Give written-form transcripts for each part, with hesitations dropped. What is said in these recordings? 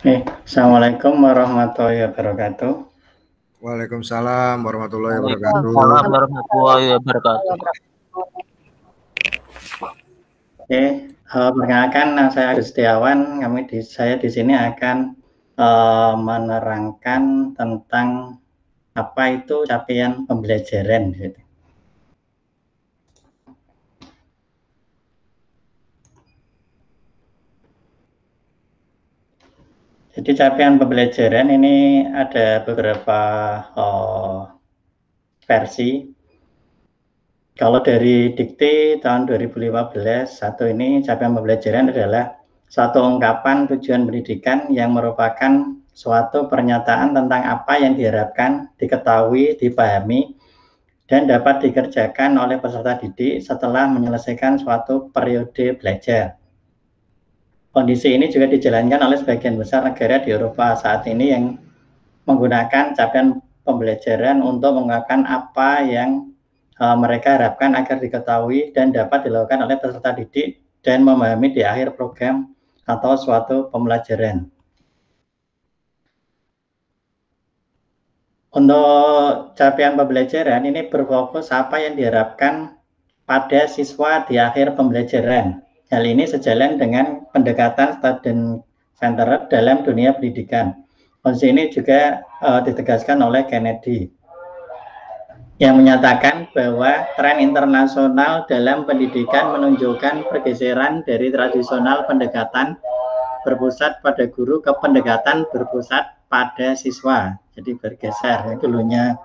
Assalamualaikum warahmatullahi wabarakatuh. Waalaikumsalam warahmatullahi wabarakatuh. Waalaikumsalam warahmatullahi wabarakatuh. Perkenalkan, saya Agus Setiawan. Saya di sini akan menerangkan tentang apa itu capaian pembelajaran. Gitu. Jadi capaian pembelajaran ini ada beberapa versi. Kalau dari dikti tahun 2015, satu ini capaian pembelajaran adalah satu ungkapan tujuan pendidikan yang merupakan suatu pernyataan tentang apa yang diharapkan, diketahui, dipahami, dan dapat dikerjakan oleh peserta didik setelah menyelesaikan suatu periode belajar. Kondisi ini juga dijalankan oleh sebagian besar negara di Eropa saat ini yang menggunakan capaian pembelajaran untuk mengungkapkan apa yang mereka harapkan agar diketahui dan dapat dilakukan oleh peserta didik dan memahami di akhir program atau suatu pembelajaran. Untuk capaian pembelajaran ini berfokus apa yang diharapkan pada siswa di akhir pembelajaran. Hal ini sejalan dengan pendekatan student-centered dalam dunia pendidikan. Konsep ini juga ditegaskan oleh Kennedy yang menyatakan bahwa tren internasional dalam pendidikan menunjukkan pergeseran dari tradisional pendekatan berpusat pada guru ke pendekatan berpusat pada siswa. Jadi bergeser, dulunya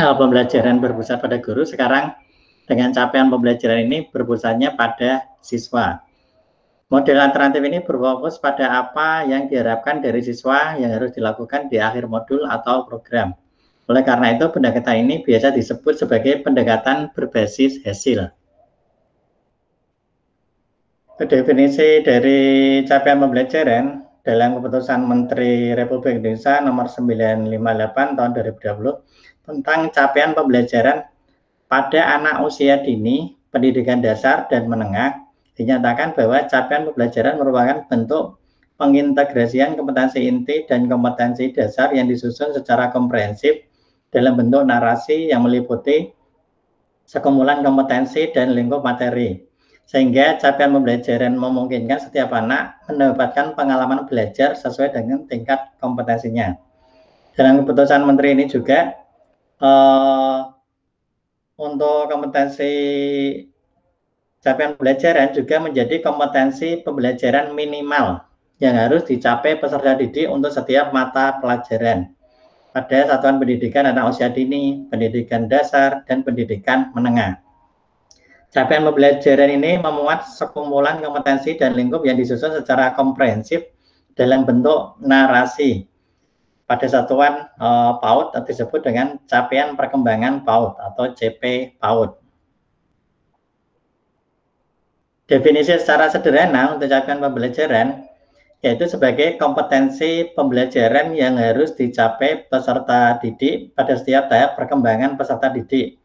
pembelajaran berpusat pada guru, sekarang dengan capaian pembelajaran ini berpusatnya pada siswa. Model alternatif ini berfokus pada apa yang diharapkan dari siswa yang harus dilakukan di akhir modul atau program. Oleh karena itu, pendekatan ini biasa disebut sebagai pendekatan berbasis hasil. Definisi dari capaian pembelajaran dalam Keputusan Menteri Republik Indonesia Nomor 958 Tahun 2020 tentang capaian pembelajaran pada anak usia dini, pendidikan dasar dan menengah, dinyatakan bahwa capaian pembelajaran merupakan bentuk pengintegrasian kompetensi inti dan kompetensi dasar yang disusun secara komprehensif dalam bentuk narasi yang meliputi sekumpulan kompetensi dan lingkup materi, sehingga capaian pembelajaran memungkinkan setiap anak mendapatkan pengalaman belajar sesuai dengan tingkat kompetensinya. Dalam keputusan Menteri ini juga untuk kompetensi capaian pembelajaran juga menjadi kompetensi pembelajaran minimal yang harus dicapai peserta didik untuk setiap mata pelajaran pada satuan pendidikan anak usia dini, pendidikan dasar, dan pendidikan menengah. Capaian pembelajaran ini memuat sekumpulan kompetensi dan lingkup yang disusun secara komprehensif dalam bentuk narasi pada satuan PAUD disebut dengan capaian perkembangan PAUD atau CP PAUD. Definisi secara sederhana untuk capaian pembelajaran yaitu sebagai kompetensi pembelajaran yang harus dicapai peserta didik pada setiap tahap perkembangan peserta didik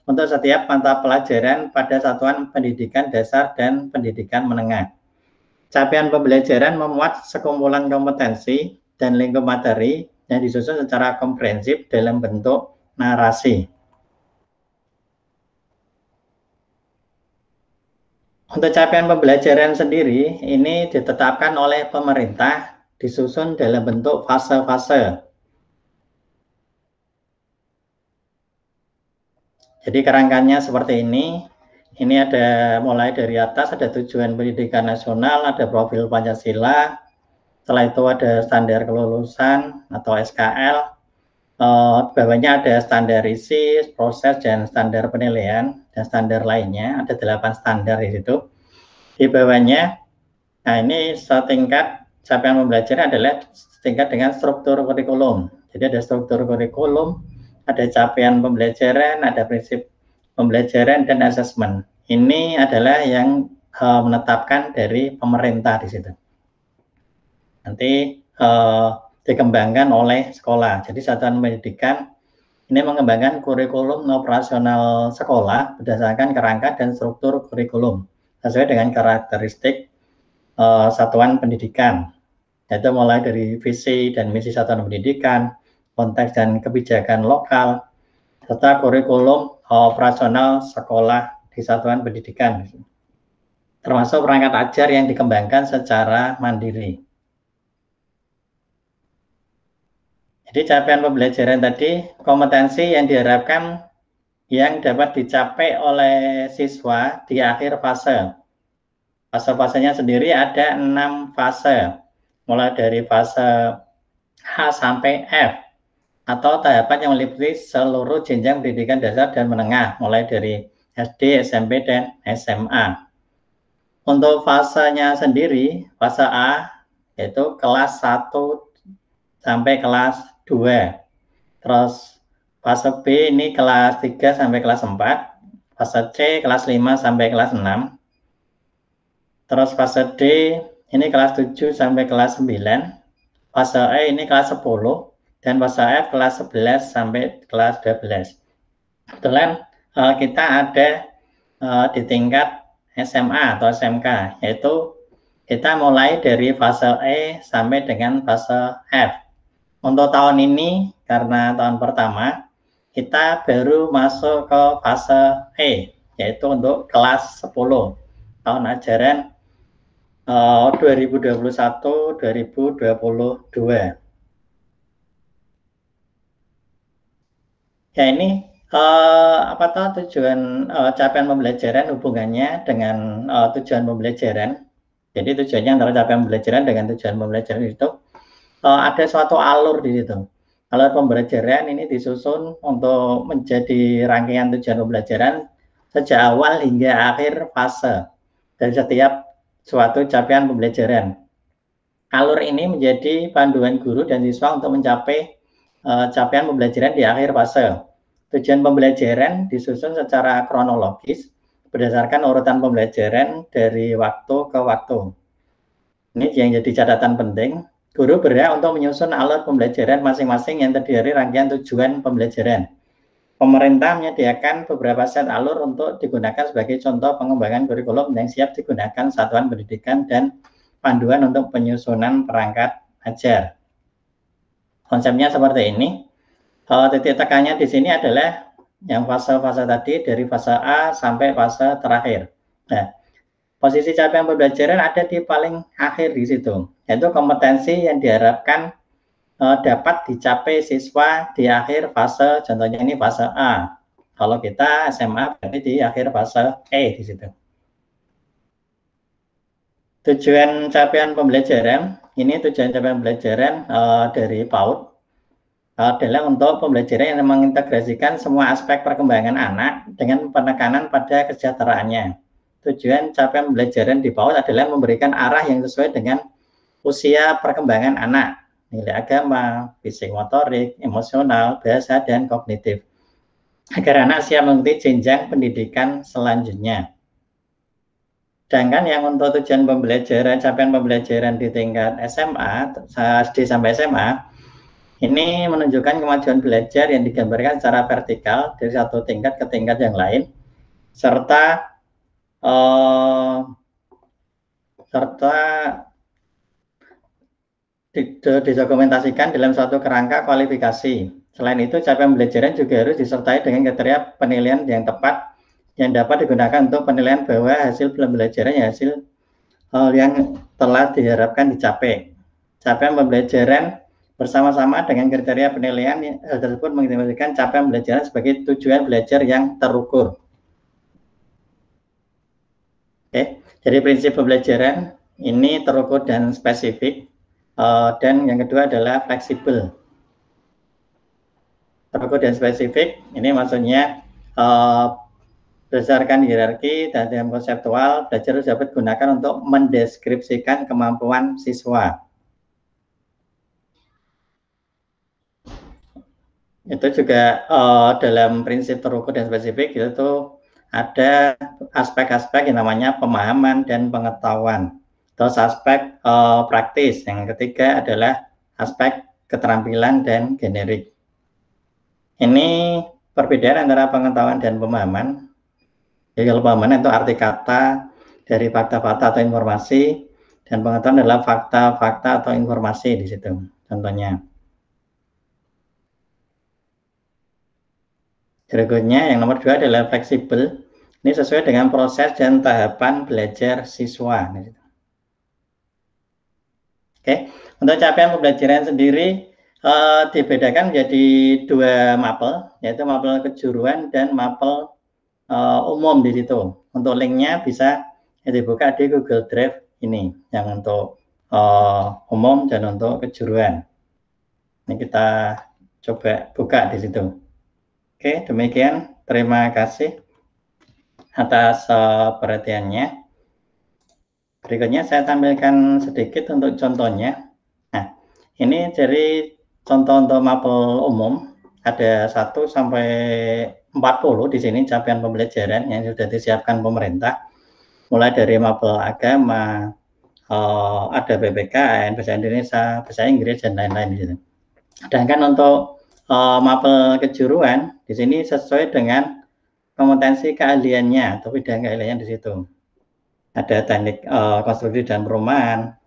untuk setiap mata pelajaran pada satuan pendidikan dasar dan pendidikan menengah. Capaian pembelajaran memuat sekumpulan kompetensi dan lingkup materi yang disusun secara komprehensif dalam bentuk narasi. Untuk capaian pembelajaran sendiri, ini ditetapkan oleh pemerintah, disusun dalam bentuk fase-fase. Jadi kerangkanya seperti ini. Ini ada mulai dari atas, ada tujuan pendidikan nasional, ada profil Pancasila, setelah itu ada standar kelulusan atau SKL, di bawahnya ada standar isi, proses, dan standar penilaian, dan standar lainnya, ada 8 standar di situ. Di bawahnya, nah ini setingkat capaian pembelajaran adalah setingkat dengan struktur kurikulum. Jadi ada struktur kurikulum, ada capaian pembelajaran, ada prinsip pembelajaran, dan asesmen. Ini adalah yang menetapkan dari pemerintah di situ. Nanti dikembangkan oleh sekolah. Jadi satuan pendidikan ini mengembangkan kurikulum operasional sekolah berdasarkan kerangka dan struktur kurikulum sesuai dengan karakteristik satuan pendidikan. yaitu mulai dari visi dan misi satuan pendidikan, konteks dan kebijakan lokal, serta kurikulum operasional sekolah di satuan pendidikan, termasuk perangkat ajar yang dikembangkan secara mandiri. Jadi capaian pembelajaran tadi, kompetensi yang diharapkan yang dapat dicapai oleh siswa di akhir fase. Fase-fasenya sendiri ada 6 fase, mulai dari fase H sampai F, atau tahapan yang meliputi seluruh jenjang pendidikan dasar dan menengah, mulai dari SD, SMP, dan SMA. Untuk fasenya sendiri, fase A, yaitu kelas 1 sampai kelas 2. Terus fase B ini kelas 3 sampai kelas 4. Fase C kelas 5 sampai kelas 6. Terus fase D ini kelas 7 sampai kelas 9. Fase E ini kelas 10. Dan fase F kelas 11 sampai kelas 12. Kebetulan kita ada di tingkat SMA atau SMK, yaitu kita mulai dari fase E sampai dengan fase F. Untuk tahun ini, karena tahun pertama, kita baru masuk ke fase E, yaitu untuk kelas 10, tahun ajaran 2021-2022. Ya, ini apa tujuan capaian pembelajaran hubungannya dengan tujuan pembelajaran. Jadi tujuannya antara capaian pembelajaran dengan tujuan pembelajaran itu ada suatu alur di situ. Alur pembelajaran ini disusun untuk menjadi rangkaian tujuan pembelajaran sejak awal hingga akhir fase dari setiap suatu capaian pembelajaran. Alur ini menjadi panduan guru dan siswa untuk mencapai capaian pembelajaran di akhir fase. Tujuan pembelajaran disusun secara kronologis berdasarkan urutan pembelajaran dari waktu ke waktu. Ini yang jadi catatan penting. Guru berhak untuk menyusun alur pembelajaran masing-masing yang terdiri dari rangkaian tujuan pembelajaran. Pemerintah menyediakan beberapa set alur untuk digunakan sebagai contoh pengembangan kurikulum yang siap digunakan satuan pendidikan dan panduan untuk penyusunan perangkat ajar. Konsepnya seperti ini. Titik tekannya di sini adalah yang fase-fase tadi, dari fase A sampai fase terakhir. Nah, posisi capaian pembelajaran ada di paling akhir di situ, yaitu kompetensi yang diharapkan dapat dicapai siswa di akhir fase, contohnya ini fase A. Kalau kita SMA berarti di akhir fase E di situ. Tujuan capaian pembelajaran, ini tujuan capaian pembelajaran dari PAUD adalah untuk pembelajaran yang mengintegrasikan semua aspek perkembangan anak dengan penekanan pada kesejahteraannya. Tujuan capaian pembelajaran di PAUD adalah memberikan arah yang sesuai dengan usia perkembangan anak, nilai agama, fisik motorik, emosional, bahasa, dan kognitif, agar anak siap mengikuti jenjang pendidikan selanjutnya. Sedangkan yang untuk tujuan pembelajaran, capaian pembelajaran di tingkat SMA, SD sampai SMA, ini menunjukkan kemajuan belajar yang digambarkan secara vertikal dari satu tingkat ke tingkat yang lain, serta didokumentasikan dalam suatu kerangka kualifikasi. Selain itu, capaian pembelajaran juga harus disertai dengan kriteria penilaian yang tepat yang dapat digunakan untuk penilaian bahwa hasil pembelajaran hasil yang telah diharapkan dicapai. Capaian pembelajaran bersama-sama dengan kriteria penilaian tersebut mengindikasikan capaian pembelajaran sebagai tujuan belajar yang terukur. Oke, jadi prinsip pembelajaran ini terukur dan spesifik, dan yang kedua adalah fleksibel. Terukur dan spesifik, ini maksudnya berdasarkan hierarki dan dalam konseptual, belajar harus dapat digunakan untuk mendeskripsikan kemampuan siswa. Itu juga dalam prinsip terukur dan spesifik itu ada aspek-aspek yang namanya pemahaman dan pengetahuan. Terus aspek praktis. Yang ketiga adalah aspek keterampilan dan generik. Ini perbedaan antara pengetahuan dan pemahaman. Jadi kalau pemahaman itu arti kata dari fakta-fakta atau informasi, Dan pengetahuan adalah fakta-fakta atau informasi di situ. Contohnya. Berikutnya yang nomor 2 adalah fleksibel. Ini sesuai dengan proses dan tahapan belajar siswa. Oke, untuk capaian pembelajaran sendiri dibedakan menjadi 2 mapel, yaitu mapel kejuruan dan mapel umum di situ. Untuk linknya bisa dibuka di Google Drive ini, yang untuk umum dan untuk kejuruan. Ini kita coba buka di situ. Oke, demikian. Terima kasih atas perhatiannya. Berikutnya saya tampilkan sedikit untuk contohnya. Nah, ini dari contoh untuk mapel umum. Ada 1 sampai 40 di sini capaian pembelajaran yang sudah disiapkan pemerintah. Mulai dari mapel agama, ada PPKN, bahasa Indonesia, bahasa Inggris, dan lain-lain di situ. Sedangkan untuk mapel kejuruan di sini sesuai dengan kompetensi keahliannya atau bidang keahliannya di situ. Ada teknik konstruksi dan perumahan,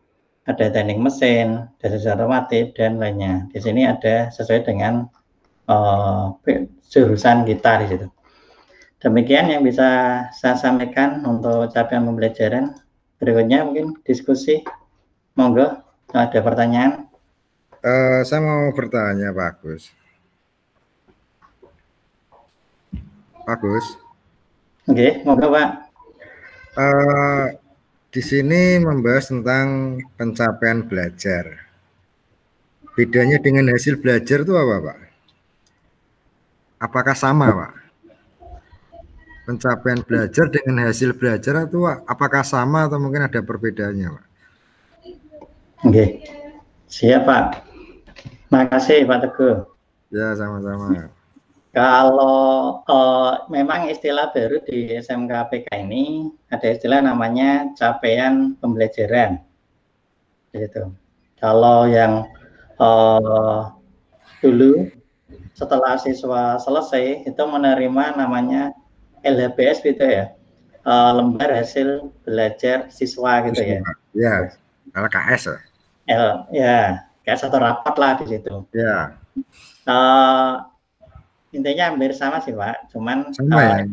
ada teknik mesin, dasar normatif, dan lainnya. Di sini ada sesuai dengan jurusan kita di situ. Demikian yang bisa saya sampaikan untuk capaian pembelajaran. Berikutnya mungkin diskusi. Monggo, ada pertanyaan? Saya mau bertanya, Pak Agus. Pak Agus. Oke, monggo Pak. Di sini membahas tentang pencapaian belajar. Bedanya dengan hasil belajar itu apa, Pak? Apakah sama, Pak? Pencapaian belajar dengan hasil belajar itu apakah sama atau mungkin ada perbedaannya, Pak? Oke, siap Pak. Makasih Pak Teguh. Ya, sama-sama. Kalau memang istilah baru di SMK PK ini ada istilah namanya capaian pembelajaran. Gitu. Kalau yang dulu setelah siswa selesai itu menerima namanya LHBS gitu ya, lembar hasil belajar siswa gitu ya. Ya, LKS ya, KS atau rapat lah di situ. Ya. Intinya hampir sama sih Pak, cuman sama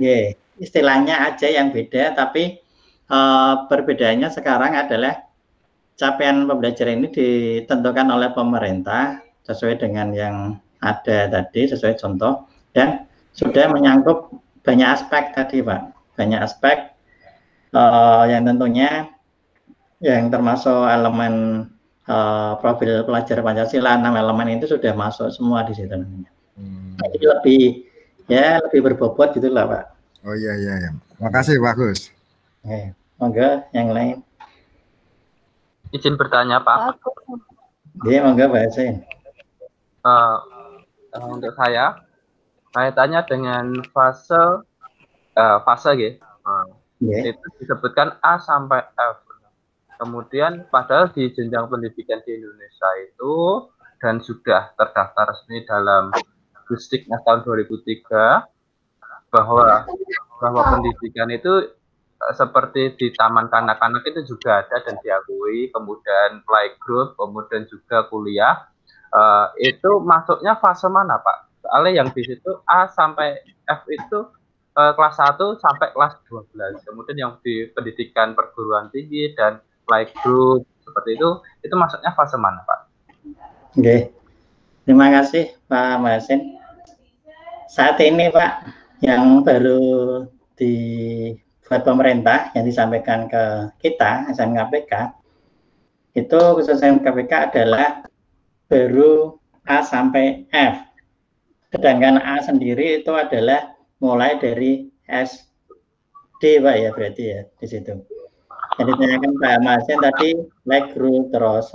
ya? Istilahnya aja yang beda, tapi perbedaannya sekarang adalah capaian pembelajaran ini ditentukan oleh pemerintah sesuai dengan yang ada tadi, sesuai contoh, dan sudah menyangkut banyak aspek tadi Pak, banyak aspek yang tentunya yang termasuk elemen profil pelajar Pancasila, 6 elemen itu sudah masuk semua di situ namanya. Jadi lebih berbobot gitulah Pak. Oh iya. Makasih Pak Gus. Monggo yang lain. Izin bertanya Pak. Iya monggo Pak Yasin. Untuk saya kaitannya dengan fase gitu. Itu disebutkan A sampai F. Kemudian padahal di jenjang pendidikan di Indonesia itu dan sudah terdaftar resmi dalam Diknas tahun 2003 bahwa pendidikan itu seperti di taman kanak-kanak itu juga ada dan diakui, kemudian playgroup, kemudian juga kuliah, itu masuknya fase mana Pak? Soalnya yang di situ A sampai F itu kelas 1 sampai kelas 12, kemudian yang di pendidikan perguruan tinggi dan playgroup seperti itu masuknya fase mana Pak? Oke, terima kasih Pak Masin. Saat ini Pak, yang baru dibuat pemerintah yang disampaikan ke kita SMK PK itu khusus SMK PK adalah baru A sampai F. Sedangkan A sendiri itu adalah mulai dari SD Pak ya, berarti ya di situ. Jadi tanyakan Pak Masin tadi playgroup, terus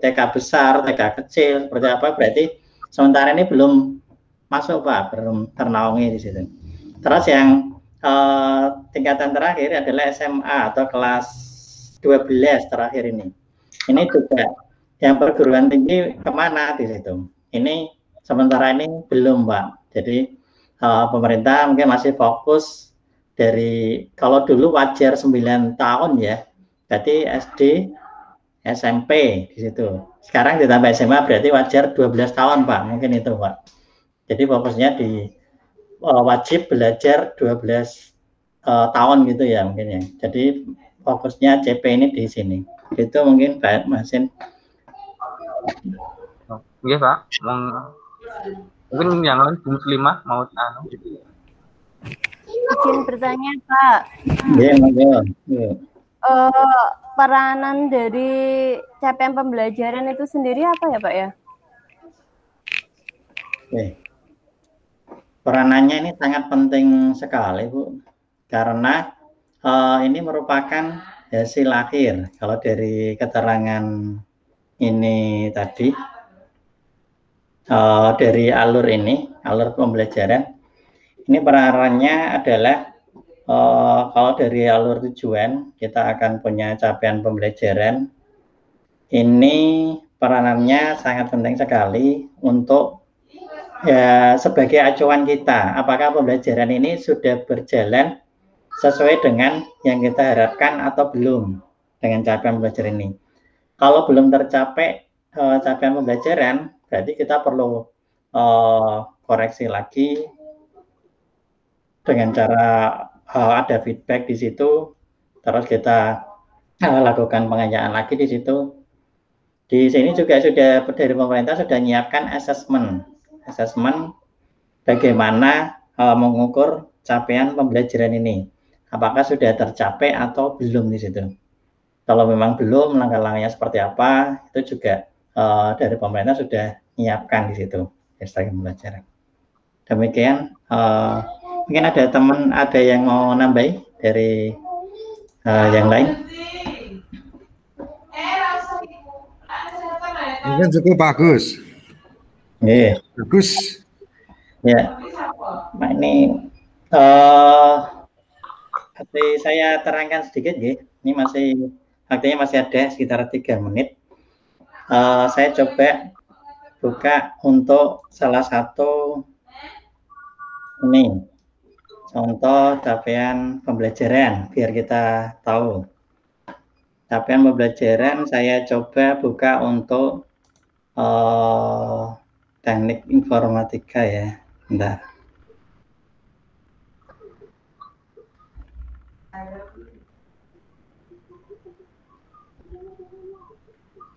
TK besar, TK kecil, seperti apa, berarti sementara ini belum masuk Pak, belum ternaungi di situ. Terus yang tingkatan terakhir adalah SMA atau kelas 12 terakhir ini. Ini juga yang perguruan tinggi kemana di situ. Ini sementara ini belum Pak. Jadi pemerintah mungkin masih fokus dari, kalau dulu wajar 9 tahun ya, berarti SD, SMP di situ. Sekarang ditambah SMA berarti wajar 12 tahun Pak, mungkin itu Pak. Jadi fokusnya di wajib belajar 12 tahun gitu ya mungkin ya. Jadi fokusnya CP ini di sini. Itu mungkin Pak Masin. Oke Pak, mungkin yang lain Bu Muslimah mau izin bertanya Pak. Iya, peranan dari capaian pembelajaran itu sendiri apa ya Pak ya? Oke. Peranannya ini sangat penting sekali Bu, karena ini merupakan hasil akhir. Kalau dari keterangan ini tadi, dari alur ini, alur pembelajaran, ini peranannya adalah kalau dari alur tujuan, kita akan punya capaian pembelajaran. Ini peranannya sangat penting sekali untuk ya sebagai acuan kita, apakah pembelajaran ini sudah berjalan sesuai dengan yang kita harapkan atau belum dengan capaian pembelajaran ini. Kalau belum tercapai capaian pembelajaran, berarti kita perlu koreksi lagi dengan cara ada feedback di situ, terus kita lakukan pengajaran lagi di situ. Di sini juga sudah dari pemerintah sudah menyiapkan assessment bagaimana mengukur capaian pembelajaran ini, apakah sudah tercapai atau belum di situ. Kalau memang belum, langkah-langkahnya seperti apa, itu juga dari pemerintah sudah menyiapkan di situ strategi pembelajaran. Demikian, mungkin ada yang mau nambahi dari yang lain? Mungkin cukup bagus. Iya. Bagus. Ya. Nah, ini saya terangkan sedikit, ya. Ini waktunya masih ada sekitar 3 menit. Saya coba buka untuk salah satu ini contoh capaian pembelajaran biar kita tahu. Capaian pembelajaran saya coba buka untuk teknik informatika ya. Bentar.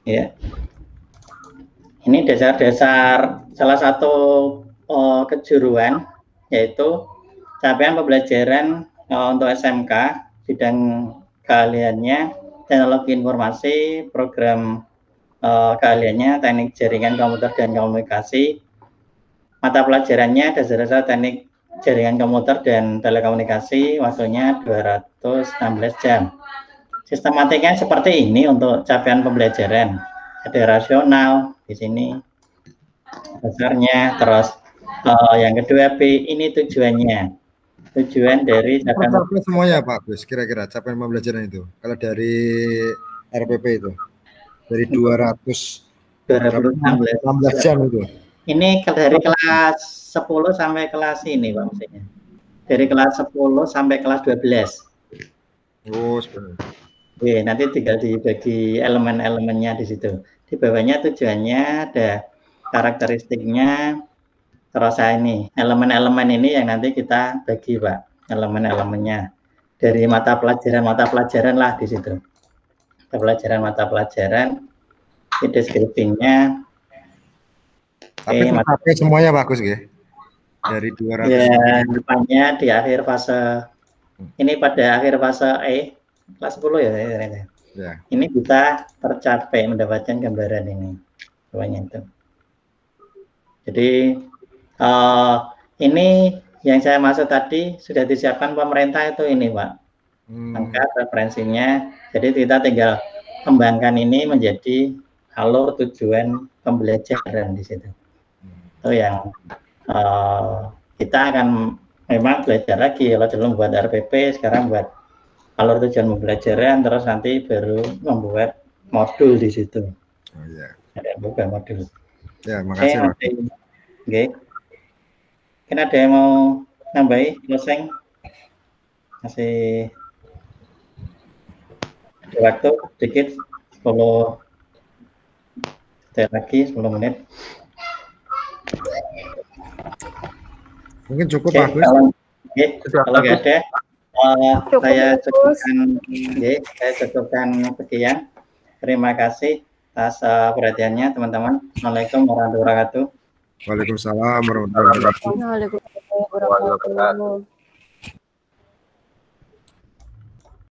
Ya. Ini dasar-dasar salah satu kejuruan, yaitu capaian pembelajaran untuk SMK, bidang keahliannya teknologi informasi, program keahliannya teknik jaringan komputer dan komunikasi. Mata pelajarannya dasar-dasar teknik jaringan komputer dan telekomunikasi, waktunya 216 jam. Sistematiknya seperti ini untuk capaian pembelajaran. Ada rasional di sini dasarnya, terus yang kedua B, ini tujuannya. Tujuan dari capaian semuanya Pak Gus, kira-kira capaian pembelajaran itu. Kalau dari RPP itu dari 216 jam itu. Ini dari kelas 10 sampai kelas ini Pak maksudnya. Dari kelas 10 sampai kelas 12. Oh, sebenarnya. Oke, nanti tinggal dibagi elemen-elemennya di situ. Di bawahnya tujuannya, ada karakteristiknya, terus ini elemen-elemen ini yang nanti kita bagi Pak, elemen-elemennya dari mata pelajaran lah di situ. Mata pelajaran, di deskripsinya. Tapi semuanya bagus ya. Dari 200. Ya, depannya di akhir fase ini pada akhir fase kelas 10 ya. Ini bisa tercapai mendapatkan gambaran ini. Semuanya itu. Jadi ini yang saya maksud tadi sudah disiapkan pemerintah itu ini Pak. Angka referensinya. Jadi kita tinggal kembangkan ini menjadi alur tujuan pembelajaran di situ. Itu yang kita akan memang belajar lagi. Kalau dulu buat RPP, sekarang buat alur tujuan pembelajaran, terus nanti baru membuat modul di situ. Oh iya. Ada bukan modul. Ya, makasih Pak. Oke. Mungkin ada yang mau nambahi, closing? Masih waktu sedikit 10 lagi 10 menit. Mungkin cukup Oke, bagus. Kalau nggak ada, saya cukupkan sekian. Terima kasih atas perhatiannya teman-teman. Assalamualaikum warahmatullahi wabarakatuh. Waalaikumsalam warahmatullahi wabarakatuh. Waalaikumsalam warahmatullahi wabarakatuh.